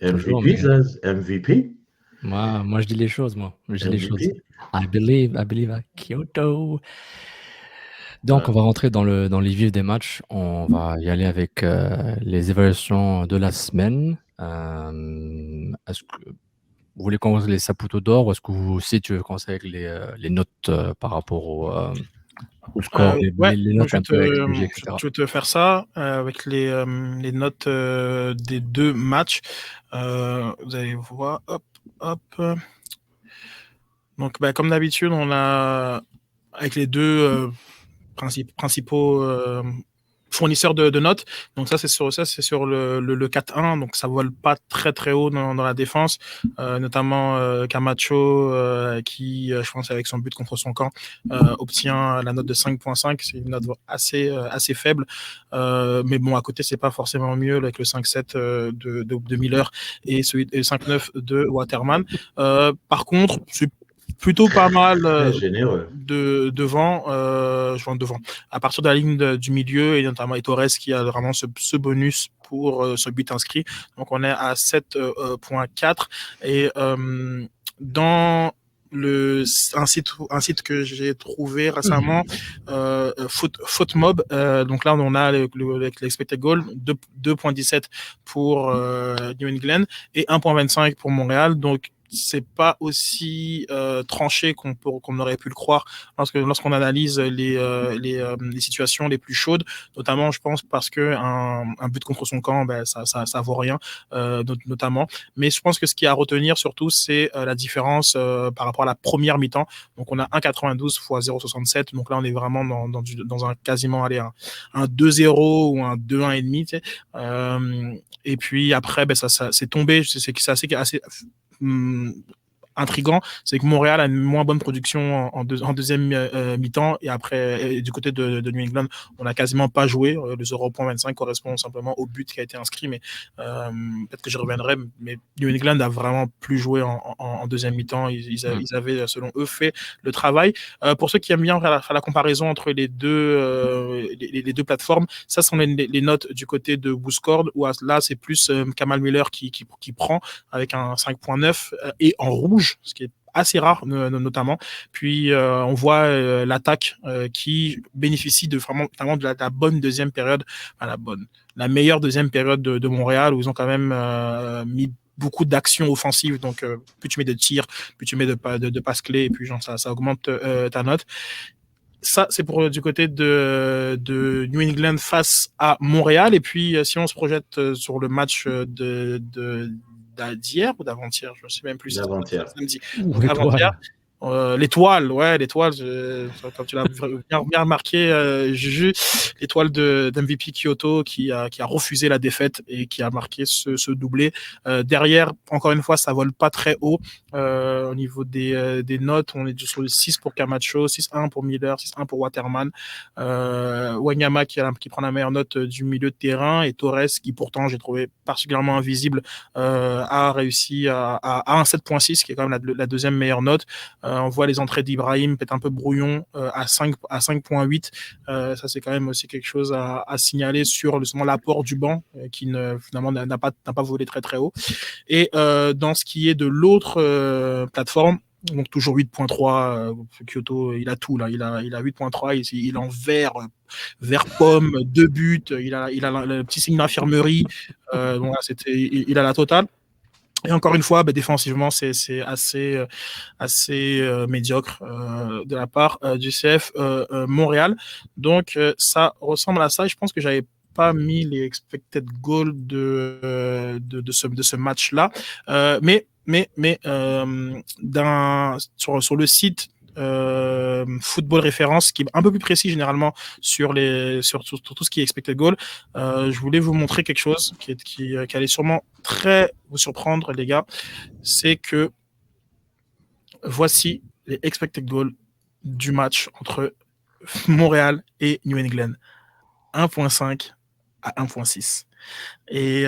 Toujours, MVP, mais Zaz. MVP. moi, je dis les choses, moi. Je dis les choses. MVP. I believe à Kyoto. Donc, Ouais. on va rentrer dans les vifs des matchs. On va y aller avec les évaluations de la semaine. Est-ce que vous voulez commencer les Saputo d'or ou est-ce que vous aussi tu veux commencer avec les notes par rapport au score, les Moi, notes un peu XG, etc. je vais te faire ça avec les notes des deux matchs. Vous allez voir, hop, hop. Donc, comme d'habitude, on a avec les deux principaux fournisseurs de notes. Donc c'est sur le 4-1, donc ça vole pas très très haut dans la défense, notamment Camacho qui, je pense avec son but contre son camp, obtient la note de 5.5. C'est une note assez faible, mais bon, à côté c'est pas forcément mieux avec le 5-7 de Miller et le 5-9 de Waterman. Par contre, c'est plutôt pas mal Très généreux. devant, à partir de la ligne du milieu, et notamment Torres qui a vraiment ce bonus pour ce but inscrit. Donc on est à 7.4 et dans un site que j'ai trouvé récemment, FootMob, donc là on a avec l'expected goal 2.17 pour New England et 1.25 pour Montréal. Donc c'est pas aussi tranché qu'on aurait pu le croire lorsqu'on analyse les situations les plus chaudes, notamment je pense parce que un but contre son camp, ça vaut rien, notamment. Mais je pense que ce qui est à retenir surtout, c'est la différence par rapport à la première mi-temps. Donc on a 1,92 x 0,67, donc là on est vraiment dans un quasiment un 2-0 ou un 2-1,5, tu sais. Et puis après, ça c'est tombé. C'est assez intriguant, c'est que Montréal a une moins bonne production en deuxième mi-temps, et après du côté de New England, on n'a quasiment pas joué. Le 0.25 correspond simplement au but qui a été inscrit, mais peut-être que je reviendrai, mais New England a vraiment plus joué en deuxième mi-temps. Ils avaient, selon eux, fait le travail. Pour ceux qui aiment bien faire la comparaison entre les deux plateformes, ça sont les notes du côté de WhoScored, où là c'est plus Kamal Miller qui prend avec un 5.9 et en rouge, ce qui est assez rare notamment. Puis on voit l'attaque qui bénéficie vraiment de la bonne deuxième période, la meilleure deuxième période de Montréal, où ils ont quand même mis beaucoup d'actions offensives. Donc plus tu mets de tirs, plus tu mets de passes clés, et puis ça augmente ta note. Ça, c'est pour du côté de New England face à Montréal. Et puis, si on se projette sur le match d'hier ou d'avant-hier, je ne sais même plus. D'avant-hier. Samedi. Donc, avant-hier. L'étoile, quand tu l'as bien remarqué, Juju, l'étoile d'MVP Kyoto qui a refusé la défaite et qui a marqué ce doublé. Derrière, encore une fois, ça vole pas très haut au niveau des notes. On est sur le 6 pour Camacho, 6-1 pour Miller, 6-1 pour Waterman. Wanyama qui prend la meilleure note du milieu de terrain, et Torres qui pourtant j'ai trouvé particulièrement invisible a réussi à un 7.6 qui est quand même la deuxième meilleure note. On voit les entrées d'Ibrahim peut-être un peu brouillon à 5.8. Ça c'est quand même aussi quelque chose à signaler sur justement l'apport du banc qui finalement n'a pas volé très très haut. Et dans ce qui est de l'autre plateforme, donc toujours 8.3, Kyoto, il a tout là, il a 8.3, il est en vert pomme, 2 buts, il a le petit signe d'infirmerie, donc là, il a la totale. Et encore une fois, défensivement, c'est assez médiocre de la part du CF Montréal. Donc ça ressemble à ça. Et je pense que j'avais pas mis les expected goals de ce match-là, mais sur le site Football Référence, qui est un peu plus précis généralement sur tout ce qui est expected goal, je voulais vous montrer quelque chose qui allait sûrement très vous surprendre, les gars. C'est que voici les expected goals du match entre Montréal et New England. 1.5 à 1.6. Et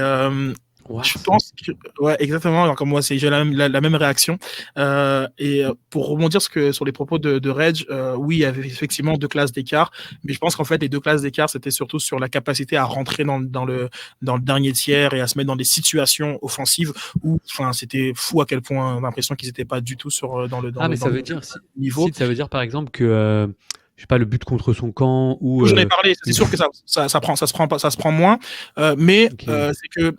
Je pense que, ouais, exactement. Alors, comme moi, j'ai la même réaction. Pour rebondir sur les propos de Reg, oui, il y avait effectivement 2 classes d'écart, mais je pense qu'en fait, les 2 classes d'écart, c'était surtout sur la capacité à rentrer dans le dernier tiers et à se mettre dans des situations offensives où, enfin, c'était fou à quel point on a l'impression qu'ils n'étaient pas du tout dans le niveau. Ça veut dire par exemple que je sais pas, le but contre son camp ou. J'en ai parlé. C'est sûr que ça se prend moins, mais c'est que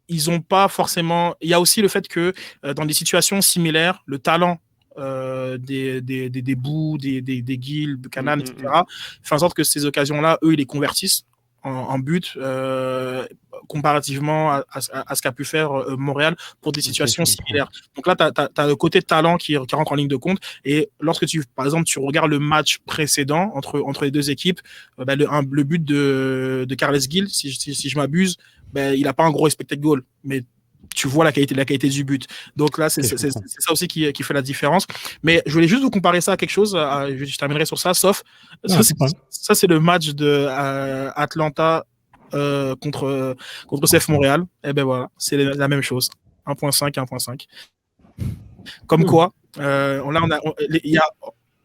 ils ont pas forcément. Il y a aussi le fait que dans des situations similaires, le talent des Bou, des Gil, Buchanan, etc., fait en sorte que ces occasions-là, eux, ils les convertissent en but comparativement à ce qu'a pu faire Montréal pour des situations similaires. Donc là, tu as le côté talent qui rentre en ligne de compte. Et lorsque par exemple, tu regardes le match précédent entre les deux équipes, le but de Carles Gil, si je m'abuse, il n'a pas un gros expected goal, mais tu vois la qualité du but. Donc là, c'est ça aussi qui fait la différence. Mais je voulais juste vous comparer ça à quelque chose. Je terminerai sur ça, sauf ça, c'est le match de Atlanta contre CF Montréal. Et ben voilà, c'est la même chose. 1.5, 1.5. Comme quoi, il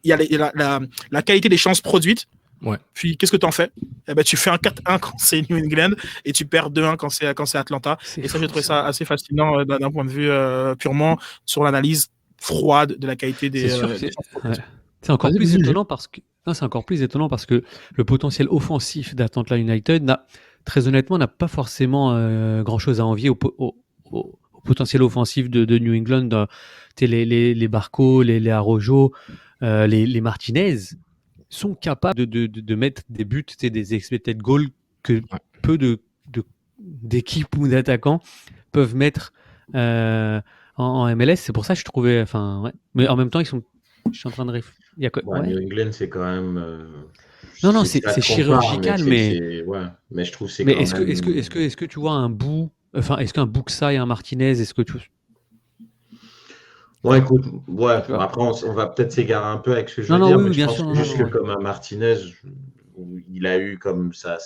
y a la qualité des chances produites. Ouais. Puis qu'est-ce que tu en fais? Tu fais un 4-1 quand c'est New England et tu perds 2-1 quand c'est Atlanta. Et ça, j'ai trouvé ça assez fascinant d'un point de vue purement sur l'analyse froide de la qualité des chances produites. C'est encore plus étonnant parce que le potentiel offensif d'Atlanta United très honnêtement n'a pas forcément grand chose à envier au potentiel offensif de New England. Les Barco, les Arrojo, les Martinez sont capables de mettre des buts, des expected goals que peu d'équipes ou d'attaquants peuvent mettre en MLS. C'est pour ça que je trouvais, mais en même temps je suis en train de réfléchir. New England, c'est quand même non, c'est chirurgical, mais je trouve que c'est mais quand même... est-ce que tu vois un bout, est-ce qu'un Buxa et un Martinez, est-ce que tu... écoute, après on va peut-être s'égarer un peu avec ce que je veux dire, mais je pense juste que comme un Martinez, il a eu comme sa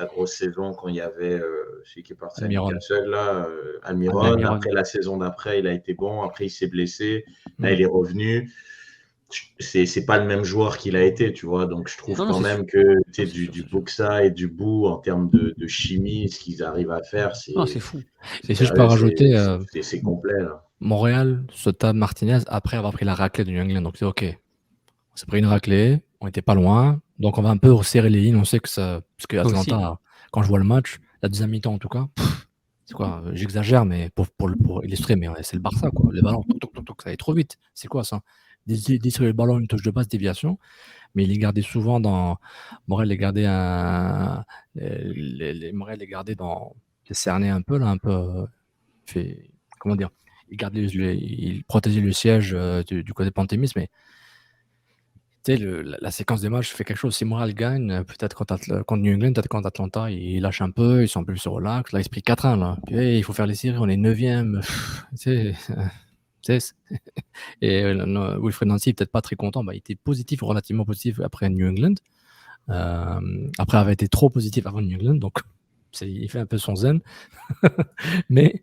grosse saison quand il y avait celui qui est parti à Newcastle, là, Almiron. Après la saison d'après, il a été bon, après il s'est blessé, là il est revenu. C'est pas le même joueur qu'il a été, tu vois, donc je trouve même que du Buxa et du Bou en termes de chimie, ce qu'ils arrivent à faire, c'est fou. Et si je peux rajouter, c'est complet là. Montréal se tape Martinez après avoir pris la raclée de New England, donc c'est ok. On s'est pris une raclée, on était pas loin, donc on va un peu resserrer les lignes. On sait que ça, parce que Atlanta, quand je vois le match, la deuxième mi-temps en tout cas, c'est quoi, j'exagère, mais pour illustrer, mais c'est le Barça quoi. Les ballons, ça allait trop vite. C'est quoi ça? Distribuer le ballon, une touche de passe, déviation, mais il les gardait souvent dans. Montréal les gardait Montréal les gardait dans. Les cerner un peu là, comment dire? Il protégeait le siège du côté Pantémis, mais tu sais, la séquence des matchs fait quelque chose. Si Montréal gagne, peut-être contre New England, peut-être contre Atlanta, ils lâchent un peu, ils sont un peu plus relax. Là, ils se prennent 4-1. Là. Puis, il faut faire les séries, on est 9e. Et Wilfred Nancy n'est peut-être pas très content. Il était relativement positif après New England. Après avoir été trop positif avant New England, donc il fait un peu son zen. mais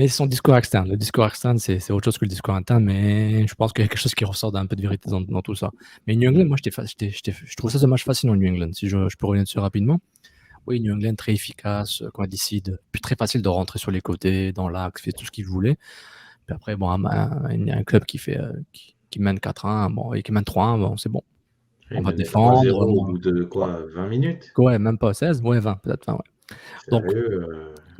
son discours externe. Le discours externe, c'est autre chose que le discours interne, mais je pense qu'il y a quelque chose qui ressort d'un peu de vérité dans tout ça. Mais New England, moi, je trouve ça ce match fascinant, New England, si je peux revenir dessus rapidement. Oui, New England, très efficace, quand il décide, puis très facile de rentrer sur les côtés, dans l'axe, fait tout ce qu'il voulait. Puis après, bon, il y a un club qui mène 4-1, et qui mène 3-1, c'est bon. On va défendre. Au bout de quoi, 20 minutes? Ouais, même pas 16, 20, peut-être 20, ouais.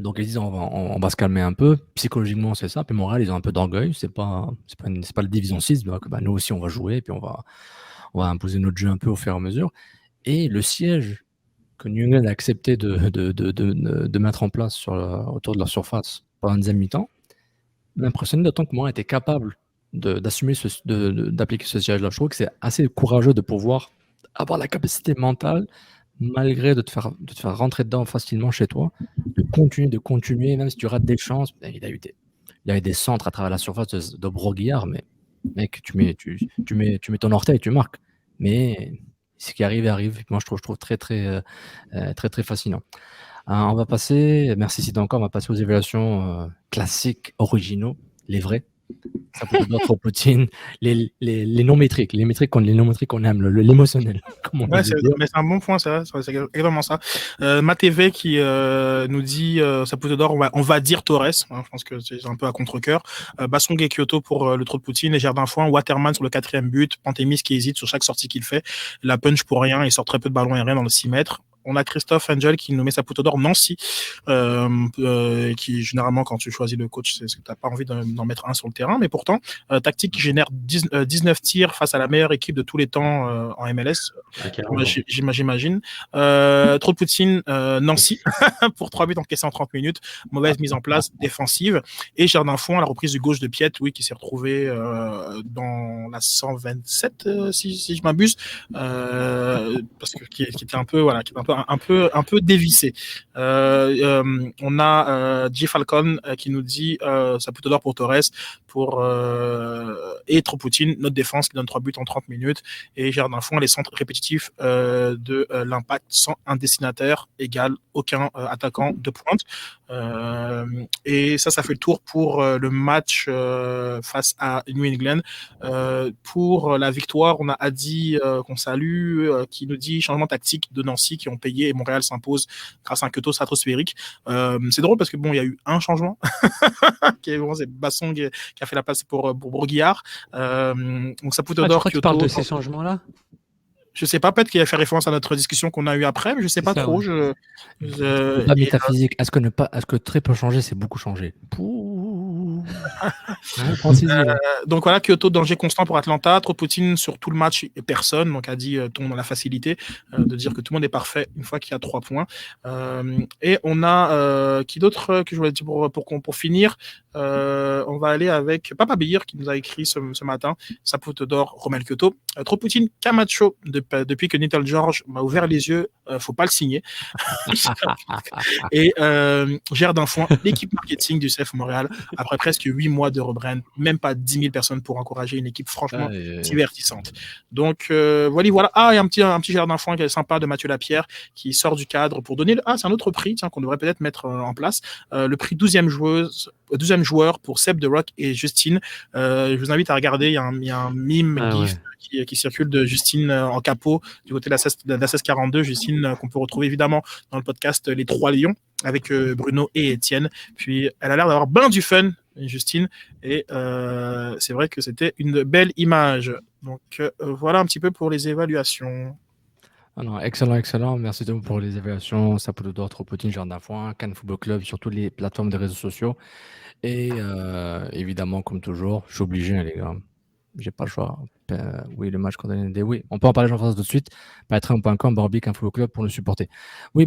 Donc ils disent on va se calmer un peu. Psychologiquement, c'est ça. Puis Montréal, ils ont un peu d'orgueil. C'est pas la division 6. Donc, nous aussi, on va jouer. Puis on va imposer notre jeu un peu au fur et à mesure. Et le siège que New England a accepté de mettre en place autour de leur surface pendant une deuxième mi-temps m'impressionnait d'autant que Montréal était capable d'assumer d'appliquer ce siège-là. Je trouve que c'est assez courageux de pouvoir avoir la capacité mentale, malgré de te faire rentrer dedans facilement chez toi, de continuer, même si tu rates des chances. Il y a eu des centres à travers la surface de Broguillard, mais mec, tu mets ton orteil et tu marques. Mais ce qui arrive. Moi, je trouve très, très, très, très fascinant. On va passer, merci Sid encore, on va passer aux évaluations classiques, originaux, les vrais. Ça peut être d'autres Poutine, les non-métriques, les non-métriques qu'on aime, l'émotionnel. Ouais, mais c'est un bon point, c'est exactement ça. MaTV qui nous dit Saputo d'or, on va dire Torres, hein, je pense que c'est un peu à contre-cœur. Bassong et Kyoto pour le trou de Poutine, les Jardin Foin, Waterman sur le 4e but, Pantémis qui hésite sur chaque sortie qu'il fait, la punch pour rien, il sort très peu de ballons aériens dans le 6 mètres. On a Christophe Angel qui nous met Saputo d'or Nancy, qui généralement quand tu choisis le coach, c'est que tu n'as pas envie d'en mettre un sur le terrain, mais pourtant tactique qui génère 19 tirs face à la meilleure équipe de tous les temps en MLS. J'imagine. Trop de Poutine, Nancy pour 3 buts encaissés en 30 minutes, mauvaise mise en place défensive, et Jardin Fond à la reprise du gauche de Piet, oui, qui s'est retrouvé dans la 127 si je m'abuse, parce que qui était un peu voilà, qui est un peu dévissé. On a J Falcon qui nous dit Saputo d'or pour Torres et trop Poutine, notre défense qui donne 3 buts en 30 minutes, et Jardin Fond les centres répétitifs de l'Impact sans un destinataire égale aucun attaquant de pointe. Et ça fait le tour pour le match face à New England. Pour la victoire, on a Adi qu'on salue, qui nous dit changement tactique de Nancy qui ont payé et Montréal s'impose grâce à un Kyoto stratosphérique. C'est drôle parce que bon, il y a eu un changement c'est Bassong qui a fait la place pour Bourguillard. Donc ça Saputo d'or. Tu parles de ces changements-là? Je sais pas, peut-être qu'il a fait référence à notre discussion qu'on a eue après, mais je sais pas trop. Pas métaphysique. Est-ce que très peu changer, c'est beaucoup changer? Donc voilà, Kyoto danger constant pour Atlanta, trop Poutine sur tout le match et personne, donc a dit tombe dans la facilité de dire que tout le monde est parfait une fois qu'il y a 3 points. Et on a qui d'autre que je voulais dire pour finir, on va aller avec Papa Beir qui nous a écrit ce matin, Saputo d'or, Romel Kyoto, trop Poutine, Camacho, depuis que Little George m'a ouvert les yeux, faut pas le signer. Et Jardin Foin, l'équipe marketing du CF Montréal, après presque 8 mois de rebrand, même pas 10 000 personnes pour encourager une équipe franchement divertissante. Donc voilà. Ah, il y a un petit Jardin Foin qui est sympa de Mathieu Lapierre qui sort du cadre pour donner c'est un autre prix qu'on devrait peut-être mettre en place, le prix 12e joueur pour Seb de Rock et Justine. Je vous invite à regarder, il y a un mime GIF qui circule de Justine en capot du côté de la 1642, Justine qu'on peut retrouver évidemment dans le podcast Les Trois Lions avec Bruno et Étienne. Puis elle a l'air d'avoir bien du fun, Justine, et c'est vrai que c'était une belle image. Donc voilà un petit peu pour les évaluations. Excellent. Merci de vous pour les évaluations. Saputo d'or, trop Poutine, Jardin Foin, Cannes Football Club sur toutes les plateformes des réseaux sociaux. Et évidemment, comme toujours, je suis obligé, les gars. J'ai pas le choix. Oui, le match contre ND, oui. On peut en parler, j'en face tout de suite. Patreon.com, Barbic, un Football Club pour nous supporter. Oui,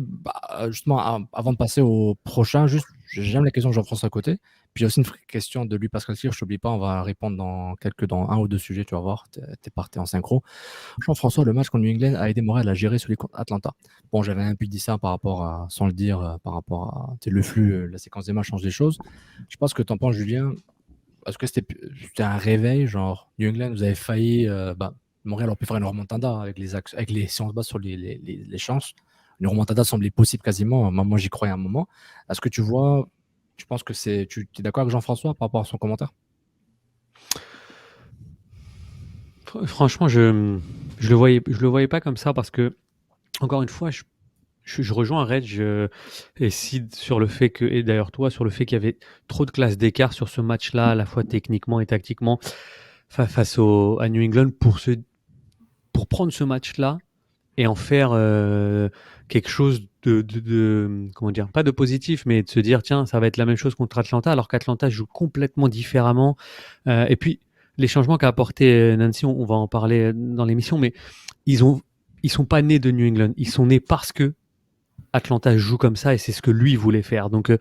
justement, avant de passer au prochain, juste, j'aime la question de Jean-François à côté. Puis il y a aussi une question de Louis-Pascal Cyr, je t'oublie pas, on va répondre dans un ou deux sujets, tu vas voir, t'es parti en synchro. Jean-François, le match contre New England a aidé Montréal à gérer celui contre Atlanta. Bon, j'avais un peu dit ça par rapport à, sans le dire, par rapport à le flux, la séquence des matchs change des choses. Je pense que t'en penses, Julien. Est-ce que c'était un réveil, genre New England, vous avez failli, Montréal aurait pu faire une remontada avec si on se base sur les chances, une remontada semblait possible quasiment. Moi, j'y croyais à un moment. Est-ce que tu penses que tu es d'accord avec Jean-François par rapport à son commentaire? Franchement, je le voyais pas comme ça parce que, encore une fois, je rejoins Reg et Sid sur le fait que, et d'ailleurs toi, sur le fait qu'il y avait trop de classes d'écart sur ce match-là, à la fois techniquement et tactiquement, face à New England, pour prendre ce match-là et en faire quelque chose de comment dire, pas de positif, mais de se dire tiens, ça va être la même chose contre Atlanta, alors qu'Atlanta joue complètement différemment. Et puis les changements qu'a apporté Nancy, on va en parler dans l'émission, mais ils sont pas nés de New England, ils sont nés parce que Atlanta joue comme ça et c'est ce que lui voulait faire. Donc,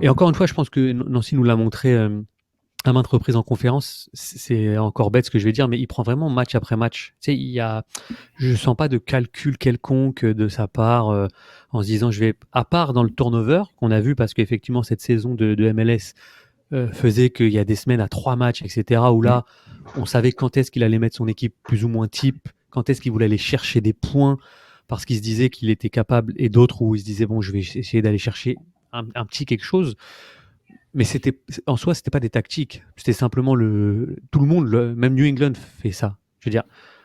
et encore une fois, je pense que Nancy nous l'a montré à maintes reprises en conférence. C'est encore bête ce que je vais dire, mais il prend vraiment match après match. Tu sais, je sens pas de calcul quelconque de sa part en se disant à part dans le turnover qu'on a vu parce qu'effectivement cette saison de MLS faisait qu'il y a des semaines à 3 matchs, etc. où là, on savait quand est-ce qu'il allait mettre son équipe plus ou moins type, quand est-ce qu'il voulait aller chercher des points parce qu'ils se disaient qu'il était capable, et d'autres où ils se disaient bon, je vais essayer d'aller chercher un petit quelque chose. Mais en soi, c'était pas des tactiques. C'était simplement tout le monde, même New England fait ça. Je veux dire,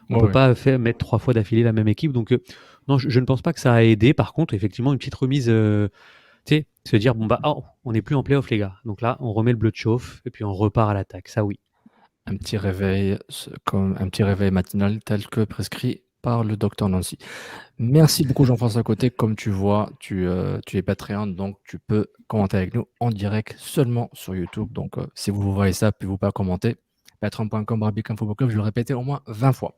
on peut pas mettre 3 fois d'affilée la même équipe. Donc, non, je ne pense pas que ça a aidé. Par contre, effectivement, une petite remise, tu sais, se dire, bon, on n'est plus en playoff, les gars. Donc là, on remet le bleu de chauffe et puis on repart à l'attaque. Ça, oui. Un petit réveil, comme un petit réveil matinal tel que prescrit par le docteur Nancy. Merci beaucoup Jean-François Côté. Comme tu vois, tu es Patreon, donc tu peux commenter avec nous en direct seulement sur YouTube. Donc si vous voyez ça, pouvez-vous pas commenter. Patreon.com/BigCamFootballClub, je vais le répéter au moins 20 fois.